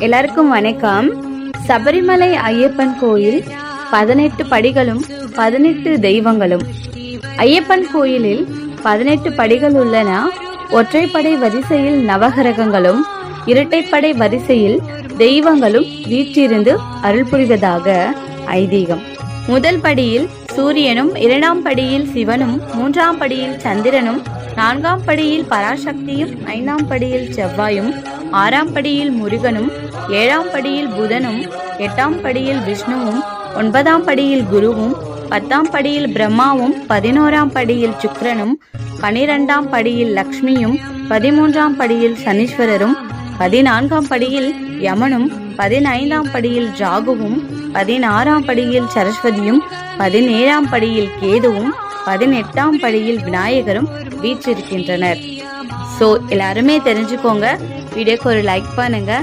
எல்லாருக்கும் வணக்கம். சபரிமலை ஐயப்பன் கோயில் 18 படிகளும் 18 தெய்வங்களும். ஐயப்பன் கோயிலில் 18 படிகள் உள்ளன. ஒற்றைப்படை வரிசையில் நவகிரகங்களும் இரட்டைப்படை வரிசையில் தெய்வங்களும் வீற்றிருந்து அருள் புரிவதாக ஐதீகம். முதல் படியில் சூரியனும், இரண்டாம் படியில் சிவனும், மூன்றாம் படியில் சந்திரனும், நான்காம் படியில் பராசக்தியும், ஐந்தாம் படியில் செவ்வாயும், ஆறாம் படியில் முருகனும், ஏழாம் படியில் புதனும், எட்டாம் படியில் விஷ்ணுவும், ஒன்பதாம் படியில் குருவும், 10ஆம் படியில் பிரம்மாவும், 11ஆம் படியில் சுக்கிரனும், 12ஆம் படியில் லக்ஷ்மியும், 13ஆம் படியில் சனீஸ்வரரும், 14ஆம் படியில் யமனும், 15ஆம் படியில் ராகுவும், 16ஆம் படியில் சரஸ்வதியும், 17ஆம் படியில் கேதுவும், 18ஆம் படியில் விநாயகரும் வீற்றிருக்கின்றனர். ஸோ எல்லாருமே தெரிஞ்சுக்கோங்க. வீடியோக்கு ஒரு லைக் பண்ணுங்க.